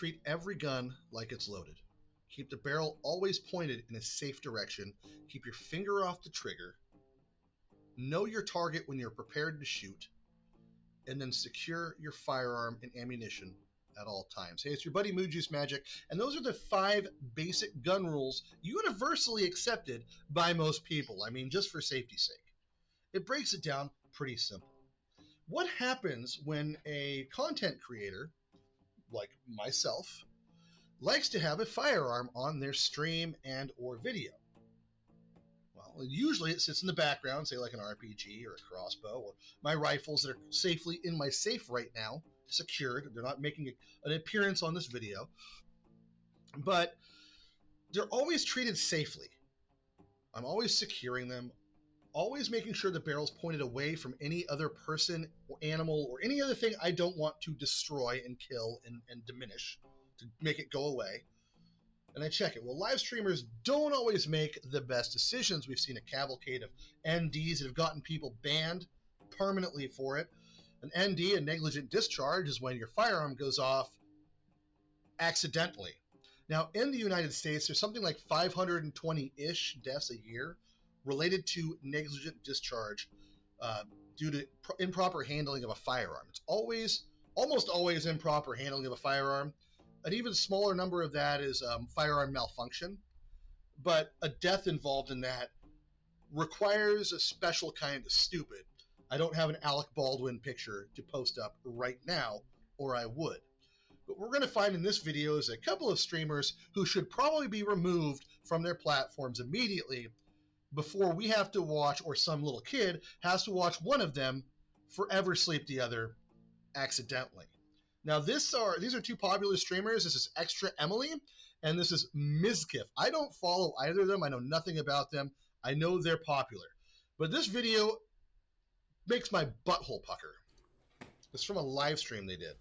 treat every gun like it's loaded. Keep the barrel always pointed in a safe direction. Keep your finger off the trigger. Know your target when you're prepared to shoot. And then secure your firearm and ammunition at all times. Hey, it's your buddy Mood Juice Magic, and those are the 5 basic gun rules universally accepted by most people. I mean, just for safety's sake. It breaks it down pretty simple. What happens when a content creator, like myself, likes to have a firearm on their stream and or video? Well, usually it sits in the background, say like an RPG or a crossbow, or my rifles that are safely in my safe right now, secured. They're not making an appearance on this video, but they're always treated safely. I'm always securing them, always making sure the barrel's pointed away from any other person or animal or any other thing I don't want to destroy and kill and diminish to make it go away. And I check it. Well, live streamers don't always make the best decisions. We've seen a cavalcade of NDs that have gotten people banned permanently for it. An ND, a negligent discharge, is when your firearm goes off accidentally. Now, in the United States, there's something like 520-ish deaths a year related to negligent discharge due to improper handling of a firearm. It's almost always improper handling of a firearm. An even smaller number of that is firearm malfunction, but a death involved in that requires a special kind of stupid. I don't have an Alec Baldwin picture to post up right now, or I would. But we're going to find in this video is a couple of streamers who should probably be removed from their platforms immediately before we have to watch, or some little kid has to watch one of them forever sleep the other accidentally. Now, these are 2 popular streamers. This is ExtraEmily, and this is Miszkif. I don't follow either of them. I know nothing about them. I know they're popular. But this video makes my butthole pucker. It's from a live stream they did.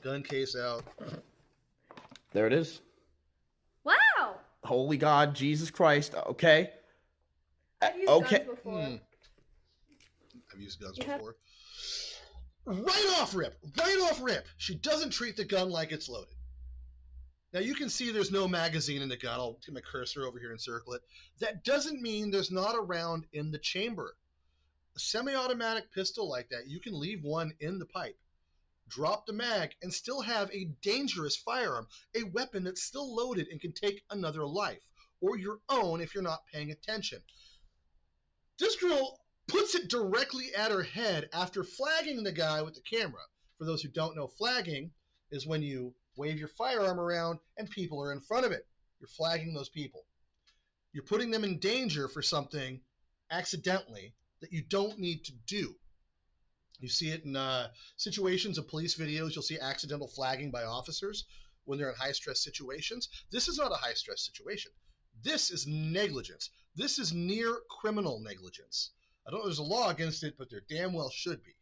Gun case out. There it is. Wow! Holy God, Jesus Christ. Okay. I've used guns before. I've used guns before. Right off rip. She doesn't treat the gun like it's loaded. Now you can see there's no magazine in the gun. I'll get my cursor over here and circle it. That doesn't mean there's not a round in the chamber. A semi-automatic pistol like that, you can leave one in the pipe, drop the mag, and still have a dangerous firearm, a weapon that's still loaded and can take another life, or your own if you're not paying attention. This girl puts it directly at her head after flagging the guy with the camera. For those who don't know, flagging is when you wave your firearm around and people are in front of it. You're flagging those people. You're putting them in danger for something accidentally that you don't need to do. You see it in situations of police videos. You'll see accidental flagging by officers when they're in high-stress situations. This is not a high-stress situation. This is negligence. This is near criminal negligence. I don't know if there's a law against it, but there damn well should be.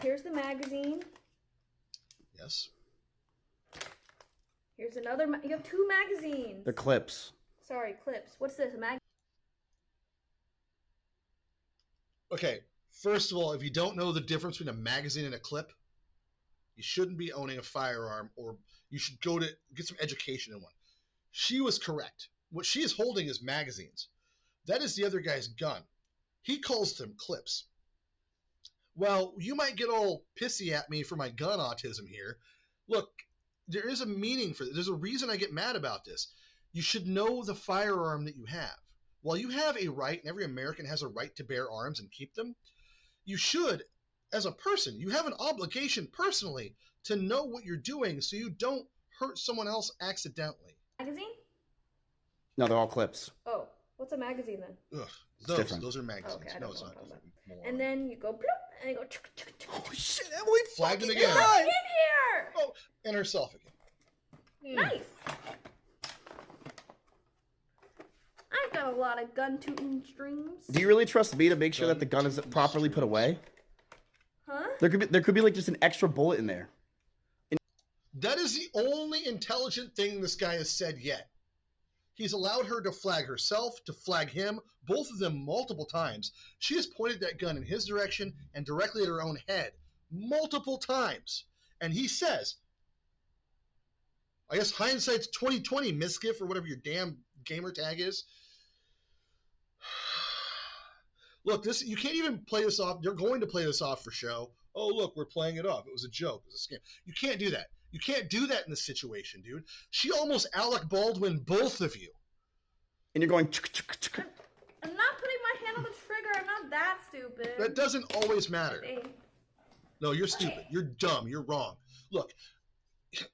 Here's the magazine. Yes. Here's another. You have 2 magazines. They're clips. Sorry, clips. What's this? A mag? Okay, first of all, if you don't know the difference between a magazine and a clip, you shouldn't be owning a firearm, or you should go to get some education in one. She was correct. What she is holding is magazines. That is the other guy's gun. He calls them clips. Well, you might get all pissy at me for my gun autism here. Look, there is a meaning for this. There's a reason I get mad about this. You should know the firearm that you have. While you have a right, and every American has a right to bear arms and keep them, you should, as a person, you have an obligation personally to know what you're doing so you don't hurt someone else accidentally. Magazine? No, they're all clips. Oh, what's a magazine then? Ugh, different. those are magazines. Okay, no, it's not. And then you go bloop, and you go. Holy shit, Emily! Flagged it fucking again. God. In here. Oh, and herself again. Nice. I've got a lot of gun tooting streams. Do you really trust me to make sure that the gun is properly put away? Huh? There could be like just an extra bullet in there. That is the only intelligent thing this guy has said yet. He's allowed her to flag herself, to flag him, both of them multiple times. She has pointed that gun in his direction and directly at her own head multiple times. And he says, I guess hindsight's 2020, Miszkif, or whatever your damn gamer tag is. Look, you can't even play this off. You're going to play this off for show. Oh, look, we're playing it off. It was a joke. It was a scam. You can't do that. You can't do that in this situation, dude. She almost Alec Baldwin both of you. And you're going. I'm not putting my hand on the trigger. I'm not that stupid. That doesn't always matter. Hey. No, you're stupid. You're dumb. You're wrong. Look,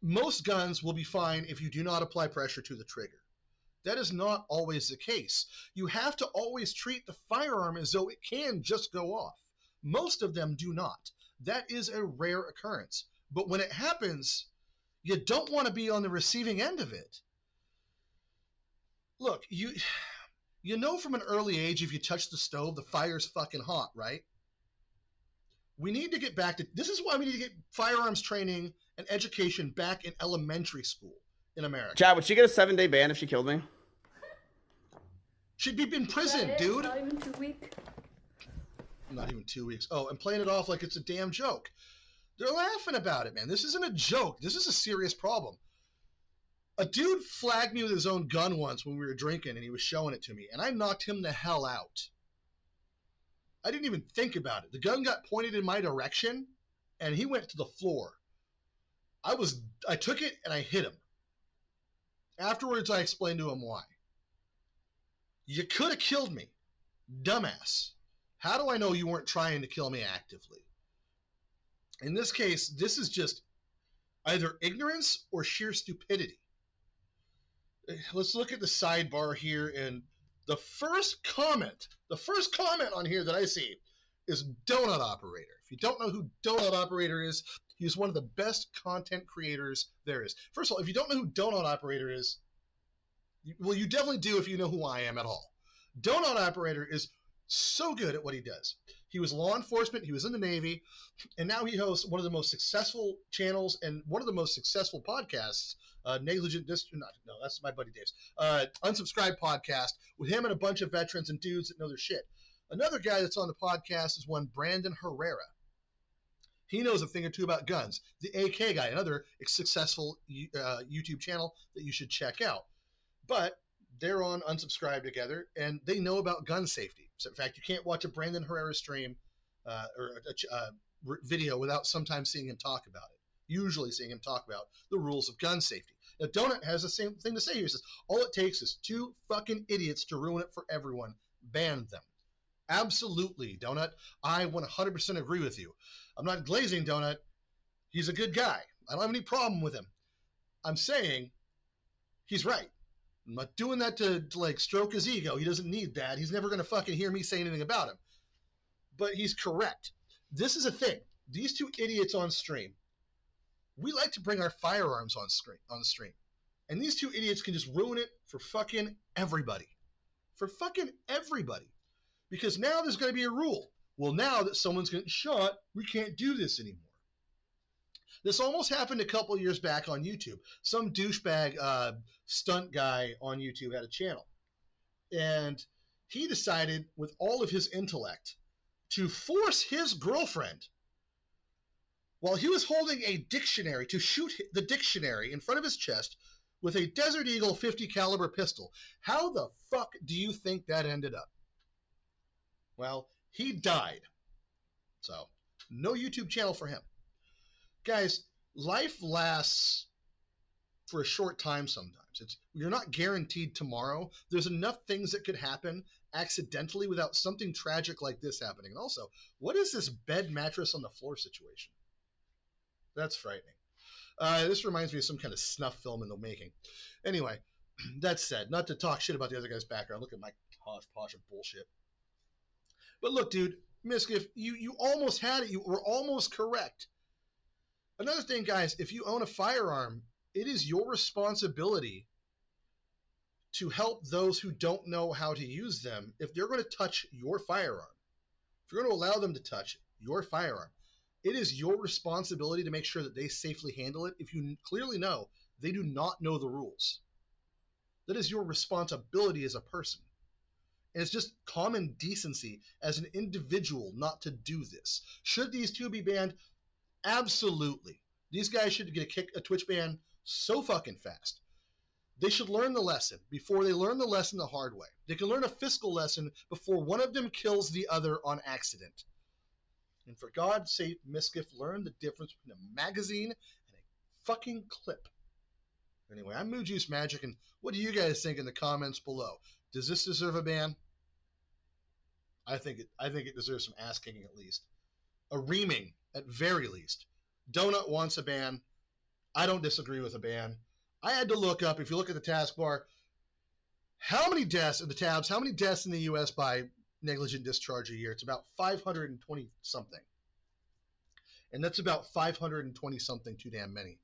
most guns will be fine if you do not apply pressure to the trigger. That is not always the case. You have to always treat the firearm as though it can just go off. Most of them do not. That is a rare occurrence. But when it happens, you don't want to be on the receiving end of it. Look, you know from an early age if you touch the stove, the fire's fucking hot, right? We need to get back to... This is why we need to get firearms training and education back in elementary school in America. Chad, would she get a 7-day ban if she killed me? She'd be in prison, dude. Not even 2 weeks. Not even 2 weeks. Oh, and playing it off like it's a damn joke. They're laughing about it, man. This isn't a joke. This is a serious problem. A dude flagged me with his own gun once when we were drinking, and he was showing it to me, and I knocked him the hell out. I didn't even think about it. The gun got pointed in my direction, and he went to the floor. I took it, and I hit him. Afterwards, I explained to him why. You could have killed me. Dumbass. How do I know you weren't trying to kill me actively? In this case, this is just either ignorance or sheer stupidity. Let's look at the sidebar here, and the first comment on here that I see is Donut Operator. If you don't know who Donut Operator is, he's one of the best content creators there is. First of all, if you don't know who Donut Operator is, well, you definitely do if you know who I am at all. Donut Operator is so good at what he does. He was law enforcement, he was in the Navy, and now he hosts one of the most successful channels and one of the most successful podcasts, that's my buddy Dave's, Unsubscribed podcast, with him and a bunch of veterans and dudes that know their shit. Another guy that's on the podcast is one Brandon Herrera. He knows a thing or two about guns. The AK guy, another successful YouTube channel that you should check out. But they're on Unsubscribe together, and they know about gun safety. So in fact, you can't watch a Brandon Herrera stream or a video without sometimes seeing him talk about it. Usually seeing him talk about the rules of gun safety. Now, Donut has the same thing to say here. He says, all it takes is 2 fucking idiots to ruin it for everyone. Ban them. Absolutely, Donut. I 100% agree with you. I'm not glazing Donut. He's a good guy. I don't have any problem with him. I'm saying he's right. I'm not doing that to like stroke his ego. He doesn't need that. He's never going to fucking hear me say anything about him. But he's correct. This is a thing. These 2 idiots on stream, we like to bring our firearms on stream. And these 2 idiots can just ruin it for fucking everybody. For fucking everybody. Because now there's going to be a rule. Well, now that someone's getting shot, we can't do this anymore. This almost happened a couple of years back on YouTube. Some douchebag stunt guy on YouTube had a channel. And he decided, with all of his intellect, to force his girlfriend, while he was holding a dictionary, to shoot the dictionary in front of his chest with a Desert Eagle 50 caliber pistol. How the fuck do you think that ended up? Well, he died. So, no YouTube channel for him. Guys, life lasts for a short time sometimes. You're not guaranteed tomorrow. There's enough things that could happen accidentally without something tragic like this happening. And also, what is this bed mattress on the floor situation? That's frightening. This reminds me of some kind of snuff film in the making. Anyway, that said, not to talk shit about the other guy's background. Look at my posh of bullshit. But look, dude, Miszkif, you almost had it. You were almost correct. Another thing, guys, if you own a firearm, it is your responsibility to help those who don't know how to use them if they're going to touch your firearm. If you're going to allow them to touch your firearm, it is your responsibility to make sure that they safely handle it if you clearly know they do not know the rules. That is your responsibility as a person. And it's just common decency as an individual not to do this. Should these 2 be banned? Absolutely. These guys should get a Twitch ban so fucking fast. They should learn the lesson before they learn the lesson the hard way. They can learn a fiscal lesson before one of them kills the other on accident. And for God's sake, Miszkif, learn the difference between a magazine and a fucking clip. Anyway, I'm Moo Juice Magic, and what do you guys think in the comments below? Does this deserve a ban? I think it deserves some ass kicking at least. A reaming at very least. Donut wants a ban. I don't disagree with a ban. I had to look up, if you look at the taskbar, how many deaths in the tabs, how many deaths in the U.S. by negligent discharge a year? It's about 520 something. And that's about 520 something too damn many.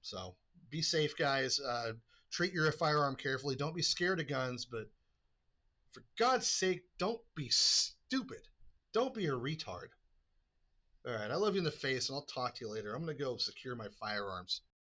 So be safe, guys. Treat your firearm carefully. Don't be scared of guns, but for God's sake, don't be stupid. Don't be a retard. All right, I love you in the face, and I'll talk to you later. I'm going to go secure my firearms.